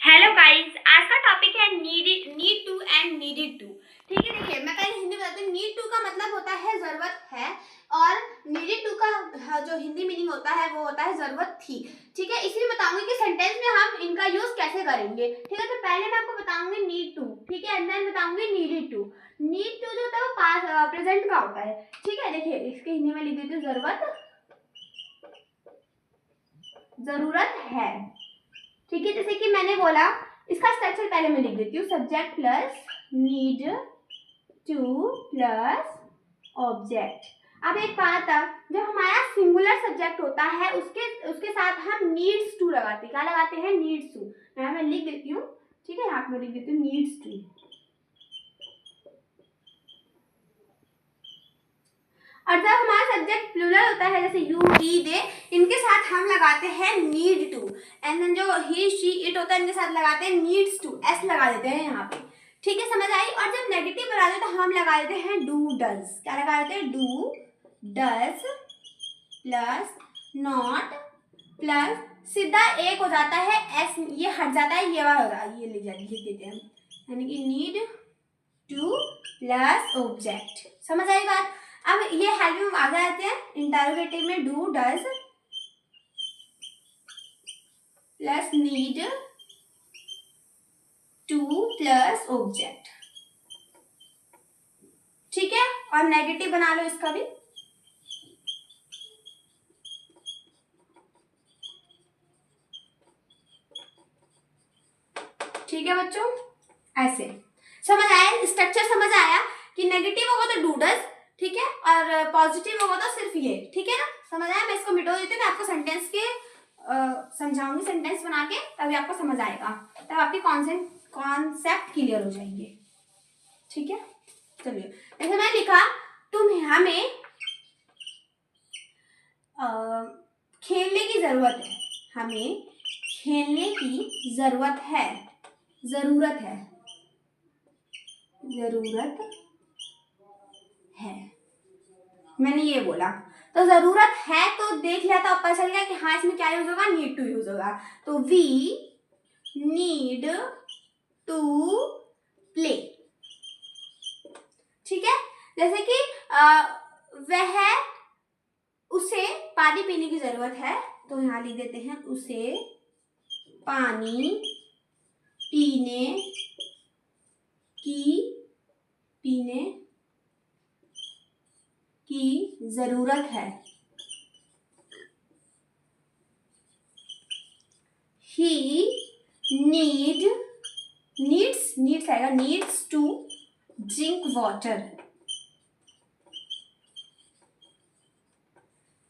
Hello guys, आज का topic है need to and needed to. ठीक है, देखिए मैं पहले हिंदी बताती हूँ। नीड टू का मतलब होता है जरूरत है, और नीडेड टू का जो हिंदी मीनिंग होता है वो होता है जरूरत थी। ठीक है, इसलिए बताऊंगी कि सेंटेंस में हम इनका यूज कैसे करेंगे। ठीक है, तो पहले मैं आपको बताऊंगी नीड टू, ठीक है, एंड देन बताऊंगी नीडेड टू। नीड टू जो होता है वो पास्ट प्रेजेंट का होता है। ठीक है, देखिए इसके हिंदी में लिख देती हूँ, जरूरत है। ठीक है, जैसे कि मैंने बोला, इसका स्ट्रक्चर पहले मैं लिख देती हूँ। Subject plus need two plus object. अब एक बात, जब हमारा सिंगुलर सब्जेक्ट होता है उसके साथ हम नीड्स टू लगाते हैं। क्या लगाते हैं? Needs to. यहाँ मैं लिख देती हूँ, ठीक है, यहाँ पे मैं लिख देती हूँ नीड्स टू। और जब हमारा सब्जेक्ट प्लूरल होता है, जैसे यू वी दे, इनके साथ हम लगाते हैं नीड टू। एंड देन जो ही शी इट होता है, इनके साथ लगाते हैं नीड्स टू, एस लगा देते हैं यहाँ पे। ठीक है, समझ आई। और जब नेगेटिव बना दे तो हम लगा देते हैं डू डज। क्या लगा देते हैं? Do does plus not plus सीधा एक हो जाता है एस, ये हट जाता है, ये वाला हो जाता है, ये लिख देते हैं, यानी कि नीड टू प्लस ऑब्जेक्ट। समझ आई बात? अब ये हेल्प में आ जाते हैं इंटरोगेटिव में, do does plus need two plus object. ठीक है, और नेगेटिव बना लो इसका भी। ठीक है बच्चों, ऐसे समझ आया? स्ट्रक्चर समझ आया कि नेगेटिव होगा तो डू डज, ठीक है, और पॉजिटिव होगा तो सिर्फ ये। ठीक है ना, समझ आया? मैं इसको मिटो देती हूँ, मैं आपको सेंटेंस के समझाऊंगी, सेंटेंस बना के, तभी आपको समझ आएगा, तब आपके कॉन्सेप्ट क्लियर हो जाएंगे। ठीक है, चलिए जैसे मैंने लिखा, तुम हमें खेलने की जरूरत है। हमें खेलने की जरूरत है। जरूरत है, जरूरत है, मैंने ये बोला। तो जरूरत है तो देख लिया, तो पता चल गया कि हाँ इसमें क्या यूज होगा? नीड टू यूज होगा। तो वी नीड टू प्ले। ठीक है, जैसे कि वह उसे पानी पीने की जरूरत है, तो यहां लिख देते हैं उसे पानी पीने की जरूरत है। ही नीड्स आएगा, नीड्स टू ड्रिंक वाटर।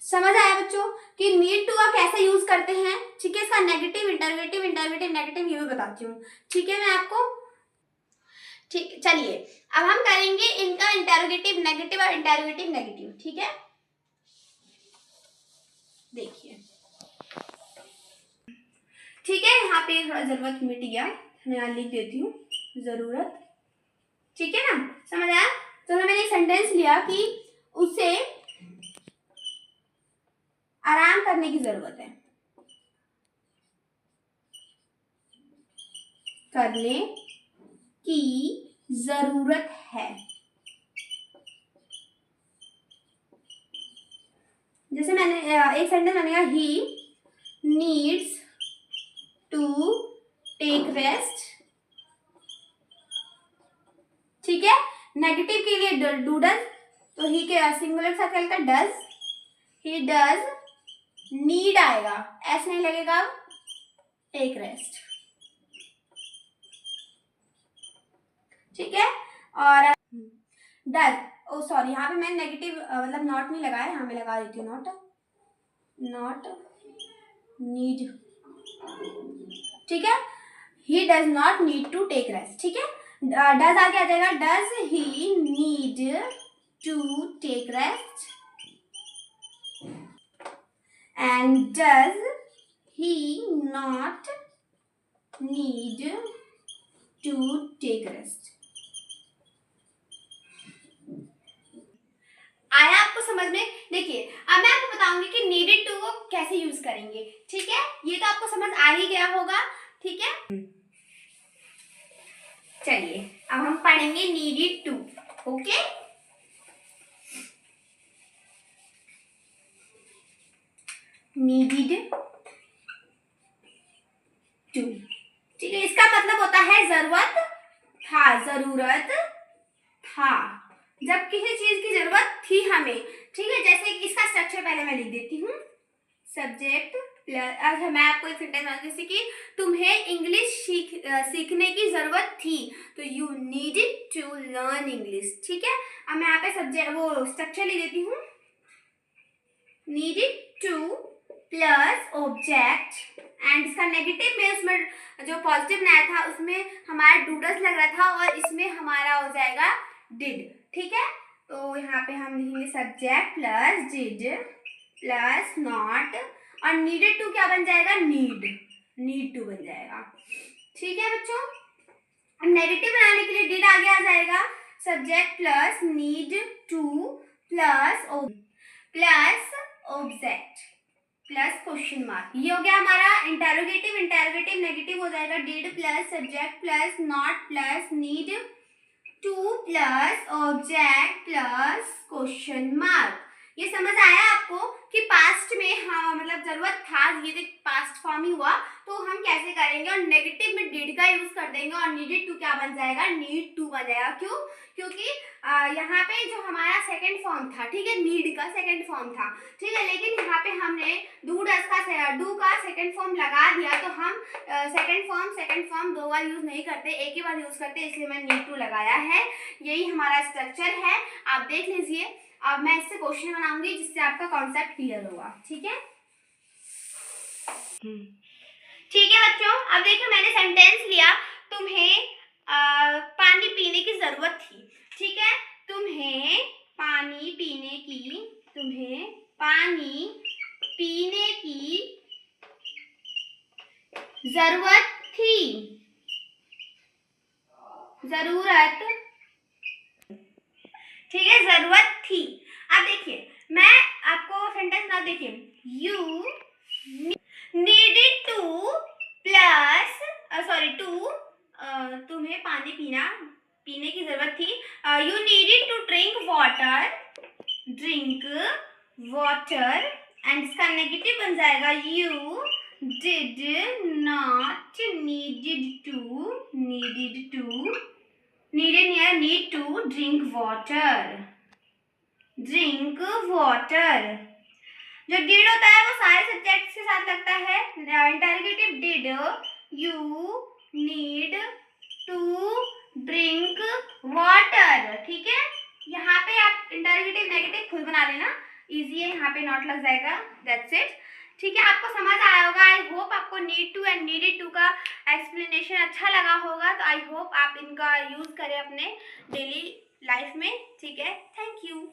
समझ आया बच्चों कि नीड टू का कैसे यूज करते हैं? ठीक है, इसका नेगेटिव, इंटरोगेटिव, नेगेटिव ये भी बताती हूँ। ठीक है, मैं आपको, ठीक, चलिए अब हम करेंगे इनका इंटरोगेटिव नेगेटिव और इंटरोगेटिव नेगेटिव। ठीक है, देखिए, ठीक है, यहाँ पे थोड़ा जरूरत मिट गया, मैं यहाँ लिख देती हूँ जरूरत। ठीक है ना, समझ आया? तो मैंने एक सेंटेंस लिया कि उसे आराम करने की जरूरत है। करने की जरूरत है। जैसे मैंने एक सेंटेंस मैंने कहा, he needs to take rest. ठीक है, नेगेटिव के लिए डू डज, तो ही के सिंगुलर सा क्या डज, ही डज नीड आएगा, ऐसे नहीं लगेगा, टेक रेस्ट। ठीक है, और डज, ओ सॉरी, यहाँ पे मैंने नेगेटिव मतलब नॉट नहीं लगाया, यहाँ में लगा देती हूँ नॉट नीड। ठीक है, he does not need to take rest. ठीक है, डज आगे आ जाएगा, does he need to take rest, and does he not need to take rest. आया आपको समझ में? देखिए अब मैं आपको बताऊंगी कि नीडेड टू को कैसे यूज करेंगे। ठीक है, ये तो आपको समझ आ ही गया होगा। ठीक है, चलिए अब हम पढ़ेंगे needed to. Okay, needed to, ठीक है, इसका मतलब होता है जरूरत था, जरूरत था, जब किसी चीज की जरूरत थी हमें। ठीक है, जैसे इसका स्ट्रक्चर पहले मैं लिख देती हूँ। सब्जेक्ट प्लस, अच्छा मैं आपको एक सेंटेंस बता, जैसे कि तुम्हें इंग्लिश सीखने की जरूरत थी, तो you needed to learn English. ठीक है, अब मैं यहाँ पे सब्जेक्ट वो स्ट्रक्चर लिख देती हूँ। Needed two plus object, and इसका नेगेटिव में उसमें जो पॉजिटिव बनाया था उसमें हमारा डूडस लग रहा था, और इसमें हमारा हो जाएगा डिड। ठीक है, तो यहाँ पे हम लिखेंगे subject plus did plus not, और नीडेड टू क्या बन जाएगा, नीड टू बन जाएगा। ठीक है बच्चों, नेगेटिव बनाने के लिए डिड आगे आ जाएगा, subject plus need two plus object plus question mark, ये हो गया हमारा इंटेरोगेटिव। इंटेरोगेटिव नेगेटिव हो जाएगा did plus subject plus not plus need two plus object plus question mark. ये समझ आया आपको कि पास्ट में हाँ मतलब जरूरत था, ये पास्ट फॉर्म ही हुआ, तो हम कैसे करेंगे, और नेगेटिव में डिड का यूज कर देंगे, और नीडेड टू क्या बन जाएगा, नीड टू बन जाएगा। क्यों, क्योंकि यहाँ पे जो हमारा सेकंड फॉर्म था, ठीक है, नीड का सेकंड फॉर्म था, ठीक है, लेकिन यहाँ पे हमने डू का सेकंड फॉर्म लगा दिया, तो हम सेकंड फॉर्म दो बार यूज नहीं करते, एक ही बार यूज करते, इसलिए मैं नीड टू लगाया है। यही हमारा स्ट्रक्चर है, आप देख लीजिए। अब मैं इससे क्वेश्चन बनाऊंगी जिससे आपका कॉन्सेप्ट क्लियर होगा। ठीक है, ठीक है बच्चों, अब देखो मैंने सेंटेंस लिया, तुम्हें पानी पीने की जरूरत थी। ठीक है, तुम्हें पानी पीने की जरूरत थी, ठीक है, जरूरत थी। अब देखिए मैं आपको सेंटेंस ना, देखिए यू नीडेड टू प्लस तुम्हें पानी पीने की जरूरत थी, you needed to drink water, and इसका नेगेटिव बन जाएगा you did not need to drink water. जो डिड होता है वो सारे सब्जेक्ट्स के साथ लगता है। Interrogative did, you need to drink water. ठीक है, यहाँ पे आप इंटरोगेटिव नेगेटिव खुद बना लेना, इजी है, यहाँ पे नॉट लग जाएगा, दैट्स इट। ठीक है, आपको समझ आया होगा। आई होप आपको need to and needed to का एक्सप्लेनेशन अच्छा लगा होगा, तो आई होप आप इनका यूज करें अपने डेली लाइफ में। ठीक है, थैंक यू।